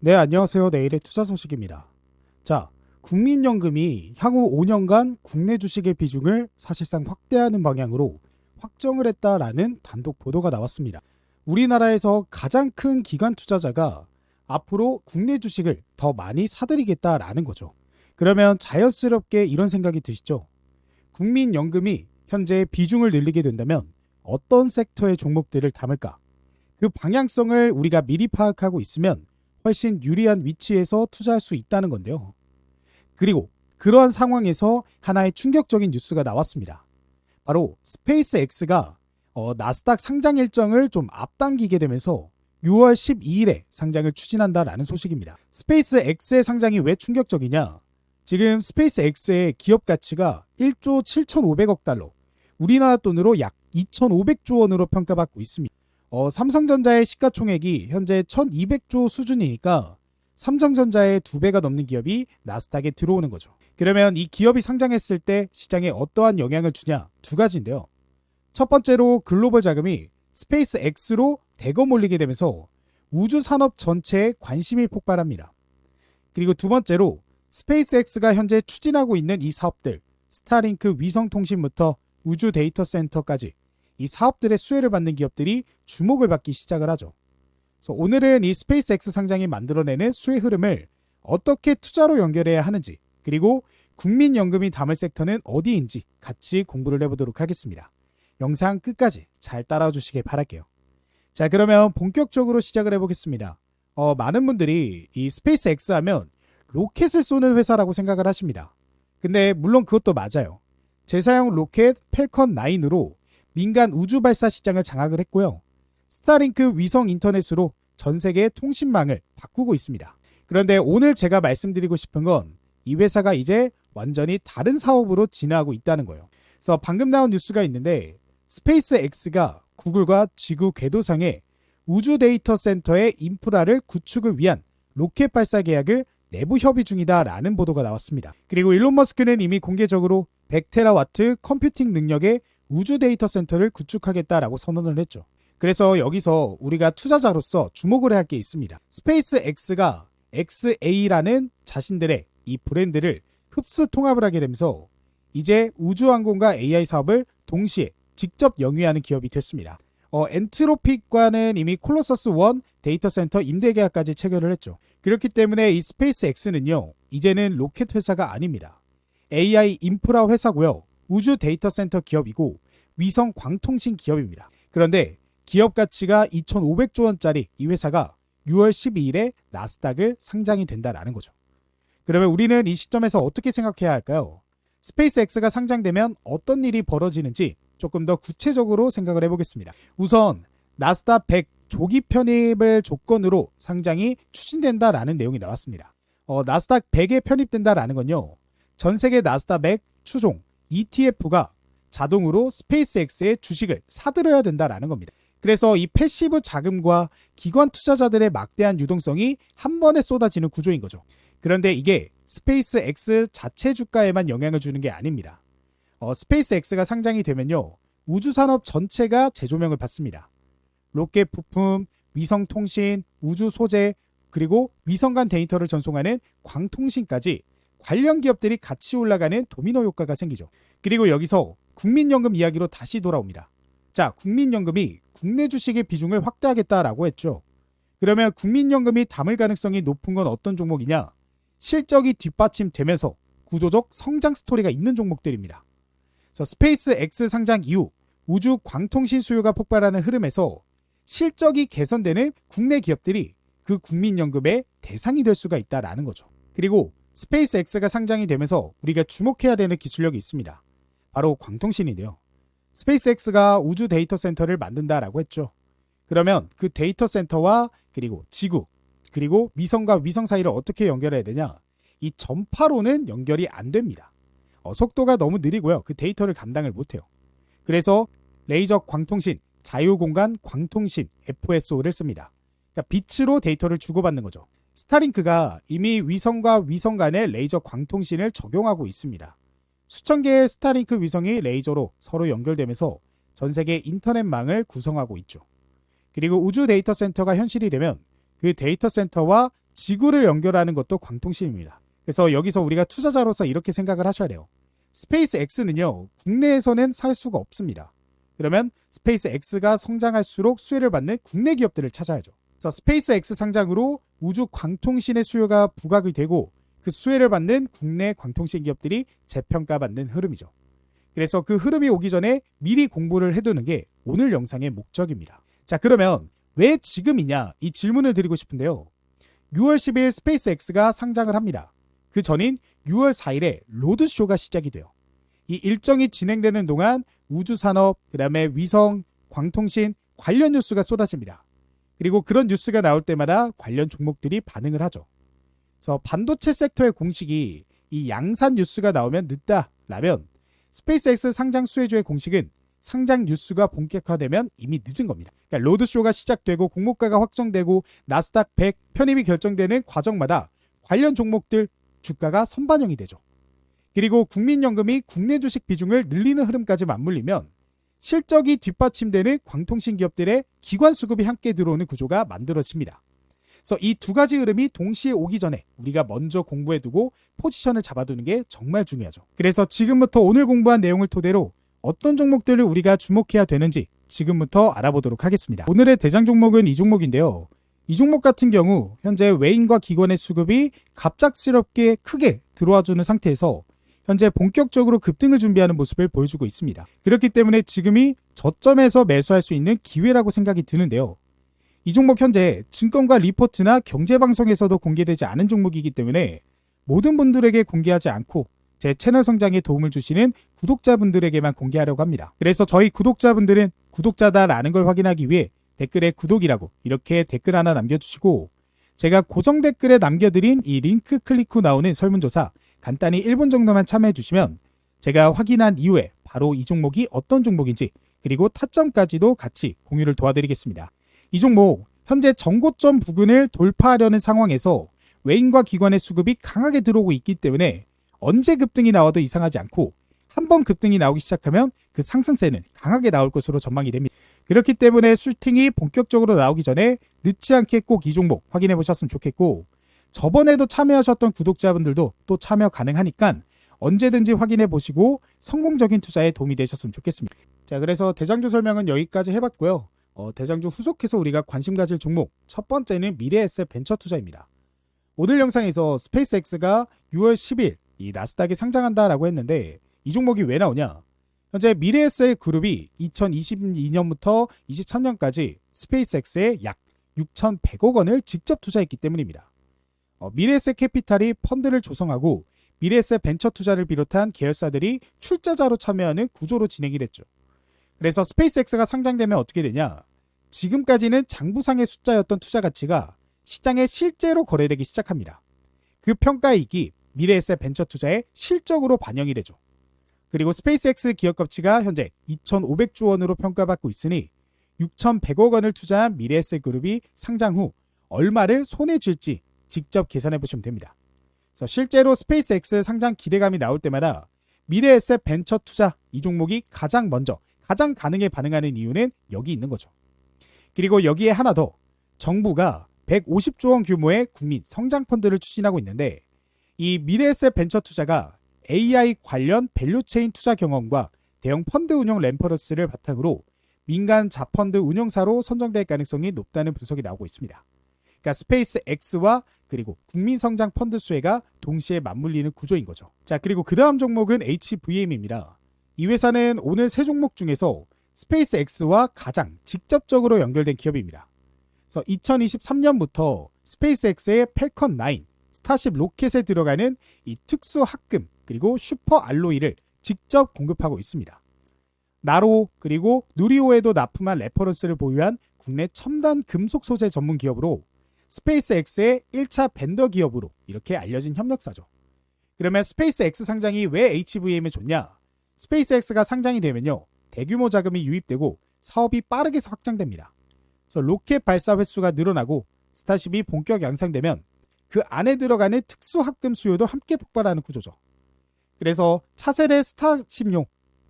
네, 안녕하세요. 내일의 투자 소식입니다. 자, 국민연금이 향후 5년간 국내 주식의 비중을 사실상 확대하는 방향으로 확정을 했다라는 단독 보도가 나왔습니다. 우리나라에서 가장 큰 기관 투자자가 앞으로 국내 주식을 더 많이 사들이겠다라는 거죠. 그러면 자연스럽게 이런 생각이 드시죠? 국민연금이 현재 비중을 늘리게 된다면 어떤 섹터의 종목들을 담을까? 그 방향성을 우리가 미리 파악하고 있으면 훨씬 유리한 위치에서 투자할 수 있다는 건데요. 그리고 그러한 상황에서 하나의 충격적인 뉴스가 나왔습니다. 바로 스페이스X가 나스닥 상장 일정을 좀 앞당기게 되면서 6월 12일에 상장을 추진한다라는 소식입니다. 스페이스X의 상장이 왜 충격적이냐? 지금 스페이스X의 기업 가치가 1조 7,500억 달러, 우리나라 돈으로 약 2,500조 원으로 평가받고 있습니다. 삼성전자의 시가총액이 현재 1,200조 수준이니까 삼성전자의 2배가 넘는 기업이 나스닥에 들어오는 거죠. 그러면 이 기업이 상장했을 때 시장에 어떠한 영향을 주냐? 두 가지인데요. 첫 번째로 글로벌 자금이 스페이스X로 대거 몰리게 되면서 우주 산업 전체에 관심이 폭발합니다. 그리고 두 번째로 스페이스X가 현재 추진하고 있는 이 사업들, 스타링크 위성통신부터 우주 데이터 센터까지 이 사업들의 수혜를 받는 기업들이 주목을 받기 시작을 하죠. 그래서 오늘은 이 스페이스X 상장이 만들어내는 수혜 흐름을 어떻게 투자로 연결해야 하는지, 그리고 국민연금이 담을 섹터는 어디인지 같이 공부를 해보도록 하겠습니다. 영상 끝까지 잘 따라와 주시길 바랄게요. 자, 그러면 본격적으로 시작을 해보겠습니다. 많은 분들이 이 스페이스X 하면 로켓을 쏘는 회사라고 생각을 하십니다. 근데 물론 그것도 맞아요. 제사용 로켓 펠컨 9으로 민간 우주 발사 시장을 장악을 했고요. 스타링크 위성 인터넷으로 전 세계 통신망을 바꾸고 있습니다. 그런데 오늘 제가 말씀드리고 싶은 건 이 회사가 이제 완전히 다른 사업으로 진화하고 있다는 거예요. 그래서 방금 나온 뉴스가 있는데 스페이스X가 구글과 지구 궤도상의 우주 데이터 센터의 인프라를 구축을 위한 로켓 발사 계약을 내부 협의 중이다라는 보도가 나왔습니다. 그리고 일론 머스크는 이미 공개적으로 100테라와트 컴퓨팅 능력의 우주 데이터 센터를 구축하겠다라고 선언을 했죠. 그래서 여기서 우리가 투자자로서 주목을 해야 할 게 있습니다. 스페이스X가 XA라는 자신들의 이 브랜드를 흡수 통합을 하게 되면서 이제 우주항공과 AI 사업을 동시에 직접 영위하는 기업이 됐습니다. 엔트로픽과는 이미 콜로서스 1 데이터 센터 임대 계약까지 체결을 했죠. 그렇기 때문에 이 스페이스X는요, 이제는 로켓 회사가 아닙니다. AI 인프라 회사고요. 우주 데이터 센터 기업이고 위성 광통신 기업입니다. 그런데 기업 가치가 2,500조 원짜리 이 회사가 6월 12일에 나스닥을 상장이 된다라는 거죠. 그러면 우리는 이 시점에서 어떻게 생각해야 할까요? 스페이스X가 상장되면 어떤 일이 벌어지는지 조금 더 구체적으로 생각을 해보겠습니다. 우선 나스닥 100 조기 편입을 조건으로 상장이 추진된다라는 내용이 나왔습니다. 나스닥 100에 편입된다라는 건요, 전 세계 나스닥 100 추종 ETF가 자동으로 스페이스X의 주식을 사들여야 된다라는 겁니다. 그래서 이 패시브 자금과 기관 투자자들의 막대한 유동성이 한 번에 쏟아지는 구조인 거죠. 그런데 이게 스페이스X 자체 주가에만 영향을 주는 게 아닙니다. 스페이스X가 상장이 되면요, 우주산업 전체가 재조명을 받습니다. 로켓 부품, 위성 통신, 우주 소재, 그리고 위성 간 데이터를 전송하는 광통신까지 관련 기업들이 같이 올라가는 도미노 효과가 생기죠. 그리고 여기서 국민연금 이야기로 다시 돌아옵니다. 자, 국민연금이 국내 주식의 비중을 확대하겠다라고 했죠. 그러면 국민연금이 담을 가능성이 높은 건 어떤 종목이냐? 실적이 뒷받침되면서 구조적 성장 스토리가 있는 종목들입니다. 스페이스X 상장 이후 우주 광통신 수요가 폭발하는 흐름에서 실적이 개선되는 국내 기업들이 그 국민연금의 대상이 될 수가 있다라는 거죠. 그리고 스페이스X가 상장이 되면서 우리가 주목해야 되는 기술력이 있습니다. 바로 광통신인데요. 스페이스X가 우주 데이터 센터를 만든다라고 했죠. 그러면 그 데이터 센터와 그리고 지구, 그리고 위성과 위성 사이를 어떻게 연결해야 되냐? 이 전파로는 연결이 안 됩니다. 속도가 너무 느리고요. 그 데이터를 감당을 못해요. 그래서 레이저 광통신, 자유공간 광통신 FSO를 씁니다. 그러니까 빛으로 데이터를 주고받는 거죠. 스타링크가 이미 위성과 위성 간의 레이저 광통신을 적용하고 있습니다. 수천 개의 스타링크 위성이 레이저로 서로 연결되면서 전 세계 인터넷망을 구성하고 있죠. 그리고 우주 데이터 센터가 현실이 되면 그 데이터 센터와 지구를 연결하는 것도 광통신입니다. 그래서 여기서 우리가 투자자로서 이렇게 생각을 하셔야 돼요. 스페이스 X는요, 국내에서는 살 수가 없습니다. 그러면 스페이스 X가 성장할수록 수혜를 받는 국내 기업들을 찾아야죠. 그래서 스페이스 X 상장으로 우주 광통신의 수요가 부각이 되고 그 수혜를 받는 국내 광통신 기업들이 재평가받는 흐름이죠. 그래서 그 흐름이 오기 전에 미리 공부를 해두는 게 오늘 영상의 목적입니다. 자, 그러면 왜 지금이냐 이 질문을 드리고 싶은데요. 6월 10일 스페이스 X가 상장을 합니다. 그 전인 6월 4일에 로드쇼가 시작이 돼요. 이 일정이 진행되는 동안 우주산업, 그 다음에 위성, 광통신 관련 뉴스가 쏟아집니다. 그리고 그런 뉴스가 나올 때마다 관련 종목들이 반응을 하죠. 그래서 반도체 섹터의 공식이 이 양산 뉴스가 나오면 늦다라면 스페이스X 상장 수혜주의 공식은 상장 뉴스가 본격화되면 이미 늦은 겁니다. 그러니까 로드쇼가 시작되고 공모가가 확정되고 나스닥 100 편입이 결정되는 과정마다 관련 종목들 주가가 선반영이 되죠. 그리고 국민연금이 국내 주식 비중을 늘리는 흐름까지 맞물리면 실적이 뒷받침되는 광통신 기업들의 기관 수급이 함께 들어오는 구조가 만들어집니다. 그래서 이 두 가지 흐름이 동시에 오기 전에 우리가 먼저 공부해두고 포지션을 잡아두는 게 정말 중요하죠. 그래서 지금부터 오늘 공부한 내용을 토대로 어떤 종목들을 우리가 주목해야 되는지 지금부터 알아보도록 하겠습니다. 오늘의 대장 종목은 이 종목인데요. 이 종목 같은 경우 현재 외인과 기관의 수급이 갑작스럽게 크게 들어와주는 상태에서 현재 본격적으로 급등을 준비하는 모습을 보여주고 있습니다. 그렇기 때문에 지금이 저점에서 매수할 수 있는 기회라고 생각이 드는데요. 이 종목 현재 증권가 리포트나 경제방송에서도 공개되지 않은 종목이기 때문에 모든 분들에게 공개하지 않고 제 채널 성장에 도움을 주시는 구독자분들에게만 공개하려고 합니다. 그래서 저희 구독자분들은 구독자다라는 걸 확인하기 위해 댓글에 구독이라고 이렇게 댓글 하나 남겨주시고 제가 고정 댓글에 남겨드린 이 링크 클릭 후 나오는 설문조사 간단히 1분 정도만 참여해 주시면 제가 확인한 이후에 바로 이 종목이 어떤 종목인지 그리고 타점까지도 같이 공유를 도와드리겠습니다. 이 종목 현재 정고점 부근을 돌파하려는 상황에서 외인과 기관의 수급이 강하게 들어오고 있기 때문에 언제 급등이 나와도 이상하지 않고 한번 급등이 나오기 시작하면 그 상승세는 강하게 나올 것으로 전망이 됩니다. 그렇기 때문에 슈팅이 본격적으로 나오기 전에 늦지 않게 꼭 이 종목 확인해 보셨으면 좋겠고 저번에도 참여하셨던 구독자분들도 또 참여 가능하니까 언제든지 확인해 보시고 성공적인 투자에 도움이 되셨으면 좋겠습니다. 자, 그래서 대장주 설명은 여기까지 해봤고요. 대장주 후속해서 우리가 관심 가질 종목 첫 번째는 미래에셋 벤처 투자입니다. 오늘 영상에서 스페이스X가 6월 10일 이 나스닥에 상장한다라고 했는데 이 종목이 왜 나오냐? 현재 미래에셋 그룹이 2022년부터 23년까지 스페이스X에 약 6,100억 원을 직접 투자했기 때문입니다. 미래에셋 캐피탈이 펀드를 조성하고 미래에셋 벤처 투자를 비롯한 계열사들이 출자자로 참여하는 구조로 진행이 됐죠. 그래서 스페이스X가 상장되면 어떻게 되냐? 지금까지는 장부상의 숫자였던 투자 가치가 시장에 실제로 거래되기 시작합니다. 그 평가이익이 미래에셋 벤처 투자의 실적으로 반영이 되죠. 그리고 스페이스X 기업 가치가 현재 2,500조 원으로 평가받고 있으니 6,100억 원을 투자한 미래에셋 그룹이 상장 후 얼마를 손에 쥘지 직접 계산해 보시면 됩니다. 그래서 실제로 스페이스X 상장 기대감이 나올 때마다 미래에셋 벤처 투자 이 종목이 가장 먼저 가장 가능에 반응하는 이유는 여기 있는 거죠. 그리고 여기에 하나 더 정부가 150조 원 규모의 국민 성장 펀드를 추진하고 있는데 이 미래에셋 벤처 투자가 AI 관련 밸류체인 투자 경험과 대형 펀드 운영 레퍼런스를 바탕으로 민간 자펀드 운영사로 선정될 가능성이 높다는 분석이 나오고 있습니다. 그러니까 스페이스X와 그리고 국민성장 펀드 수혜가 동시에 맞물리는 구조인 거죠. 자, 그리고 그 다음 종목은 HVM입니다. 이 회사는 오늘 세 종목 중에서 스페이스X와 가장 직접적으로 연결된 기업입니다. 그래서 2023년부터 스페이스X의 펠컨 9, 스타쉽 로켓에 들어가는 이 특수 합금 그리고 슈퍼 알로이를 직접 공급하고 있습니다. 나로 그리고 누리호에도 납품한 레퍼런스를 보유한 국내 첨단 금속 소재 전문 기업으로 스페이스X의 1차 벤더 기업으로 이렇게 알려진 협력사죠. 그러면 스페이스X 상장이 왜 HVM에 좋냐? 스페이스X가 상장이 되면요. 대규모 자금이 유입되고 사업이 빠르게 확장됩니다. 그래서 로켓 발사 횟수가 늘어나고 스타쉽이 본격 양산되면 그 안에 들어가는 특수 합금 수요도 함께 폭발하는 구조죠. 그래서 차세대 스타쉽용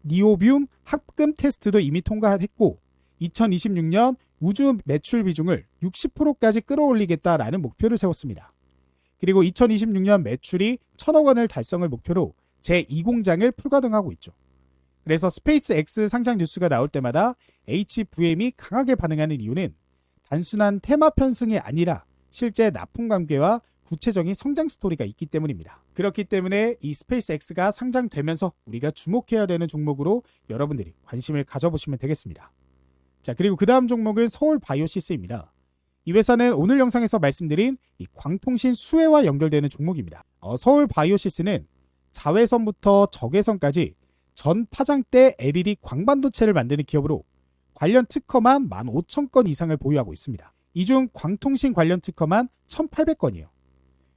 니오비움 합금 테스트도 이미 통과했고 2026년 우주 매출 비중을 60%까지 끌어올리겠다라는 목표를 세웠습니다. 그리고 2026년 매출이 1,000억 원을 달성을 목표로 제2공장을 풀가동하고 있죠. 그래서 스페이스X 상장 뉴스가 나올 때마다 HVM이 강하게 반응하는 이유는 단순한 테마 편승이 아니라 실제 납품 관계와 구체적인 성장 스토리가 있기 때문입니다. 그렇기 때문에 이 스페이스X가 상장되면서 우리가 주목해야 되는 종목으로 여러분들이 관심을 가져보시면 되겠습니다. 자, 그리고 그 다음 종목은 서울바이오시스입니다. 이 회사는 오늘 영상에서 말씀드린 이 광통신 수혜와 연결되는 종목입니다. 서울바이오시스는 자외선부터 적외선까지 전 파장대 LED 광반도체를 만드는 기업으로 관련 특허만 15,000건 이상을 보유하고 있습니다. 이 중 광통신 관련 특허만 1,800건이에요.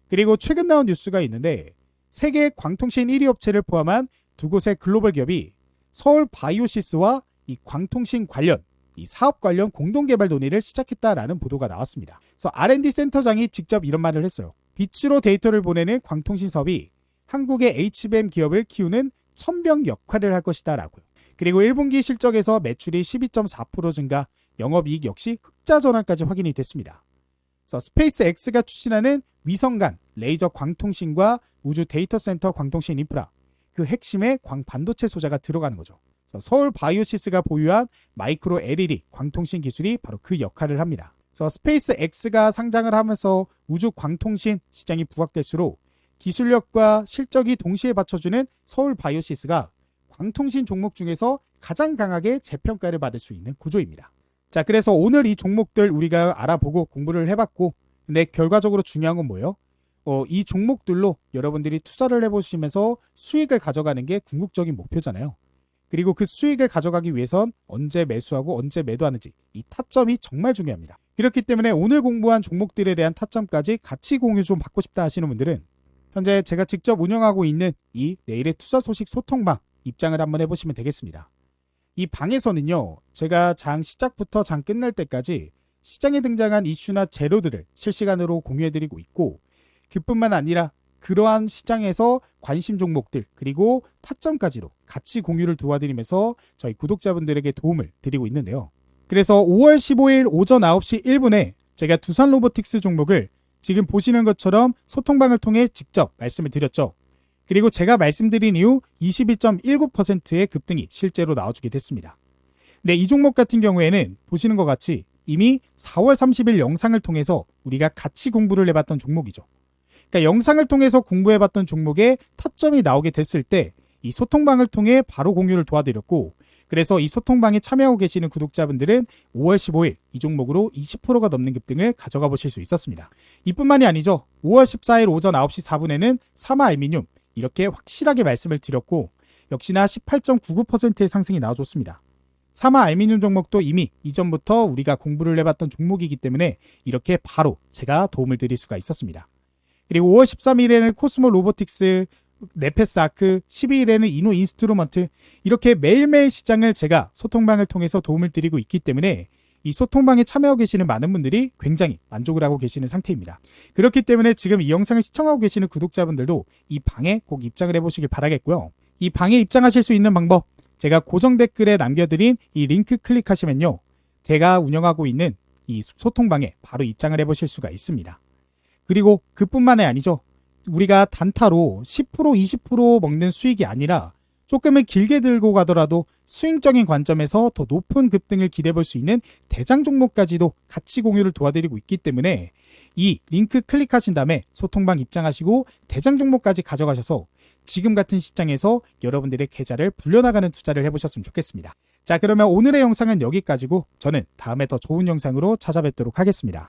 그리고 최근 나온 뉴스가 있는데 세계 광통신 1위 업체를 포함한 두 곳의 글로벌 기업이 서울바이오시스와 이 광통신 관련 이 사업 관련 공동개발 논의를 시작했다라는 보도가 나왔습니다. 그래서 R&D 센터장이 직접 이런 말을 했어요. 빛으로 데이터를 보내는 광통신 사업이 한국의 HBM 기업을 키우는 천병 역할을 할 것이다 라고요. 그리고 1분기 실적에서 매출이 12.4% 증가, 영업이익 역시 흑자 전환까지 확인이 됐습니다. 그래서 스페이스X가 추진하는 위성 간 레이저 광통신과 우주 데이터 센터 광통신 인프라, 그 핵심에 광반도체 소자가 들어가는 거죠. 서울바이오시스가 보유한 마이크로 LED 광통신 기술이 바로 그 역할을 합니다. 그래서 스페이스X가 상장을 하면서 우주 광통신 시장이 부각될수록 기술력과 실적이 동시에 받쳐주는 서울바이오시스가 광통신 종목 중에서 가장 강하게 재평가를 받을 수 있는 구조입니다. 자, 그래서 오늘 이 종목들 우리가 알아보고 공부를 해봤고, 근데 결과적으로 중요한 건 뭐예요? 이 종목들로 여러분들이 투자를 해보시면서 수익을 가져가는 게 궁극적인 목표잖아요. 그리고 그 수익을 가져가기 위해선 언제 매수하고 언제 매도하는지 이 타점이 정말 중요합니다. 그렇기 때문에 오늘 공부한 종목들에 대한 타점까지 같이 공유 좀 받고 싶다 하시는 분들은 현재 제가 직접 운영하고 있는 이 내일의 투자 소식 소통방 입장을 한번 해보시면 되겠습니다. 이 방에서는요, 제가 장 시작부터 장 끝날 때까지 시장에 등장한 이슈나 재료들을 실시간으로 공유해드리고 있고, 그뿐만 아니라 그러한 시장에서 관심 종목들 그리고 타점까지도 같이 공유를 도와드리면서 저희 구독자분들에게 도움을 드리고 있는데요. 그래서 5월 15일 오전 9시 1분에 제가 두산 로보틱스 종목을 지금 보시는 것처럼 소통방을 통해 직접 말씀을 드렸죠. 그리고 제가 말씀드린 이후 22.19%의 급등이 실제로 나와주게 됐습니다. 근데 이 종목 같은 경우에는 보시는 것 같이 이미 4월 30일 영상을 통해서 우리가 같이 공부를 해봤던 종목이죠. 그러니까 영상을 통해서 공부해봤던 종목에 타점이 나오게 됐을 때 이 소통방을 통해 바로 공유를 도와드렸고, 그래서 이 소통방에 참여하고 계시는 구독자분들은 5월 15일 이 종목으로 20%가 넘는 급등을 가져가 보실 수 있었습니다. 이뿐만이 아니죠. 5월 14일 오전 9시 4분에는 사마알미늄 이렇게 확실하게 말씀을 드렸고, 역시나 18.99%의 상승이 나와줬습니다. 사마알미늄 종목도 이미 이전부터 우리가 공부를 해봤던 종목이기 때문에 이렇게 바로 제가 도움을 드릴 수가 있었습니다. 그리고 5월 13일에는 코스모 로보틱스, 네페스 아크, 12일에는 이노 인스트루먼트, 이렇게 매일매일 시장을 제가 소통방을 통해서 도움을 드리고 있기 때문에 이 소통방에 참여하고 계시는 많은 분들이 굉장히 만족을 하고 계시는 상태입니다. 그렇기 때문에 지금 이 영상을 시청하고 계시는 구독자분들도 이 방에 꼭 입장을 해보시길 바라겠고요. 이 방에 입장하실 수 있는 방법, 제가 고정 댓글에 남겨드린 이 링크 클릭하시면요, 제가 운영하고 있는 이 소통방에 바로 입장을 해보실 수가 있습니다. 그리고 그뿐만이 아니죠. 우리가 단타로 10% 20% 먹는 수익이 아니라 조금은 길게 들고 가더라도 스윙적인 관점에서 더 높은 급등을 기대해 볼 수 있는 대장 종목까지도 같이 공유를 도와드리고 있기 때문에 이 링크 클릭하신 다음에 소통방 입장하시고 대장 종목까지 가져가셔서 지금 같은 시장에서 여러분들의 계좌를 불려나가는 투자를 해보셨으면 좋겠습니다. 자, 그러면 오늘의 영상은 여기까지고 저는 다음에 더 좋은 영상으로 찾아뵙도록 하겠습니다.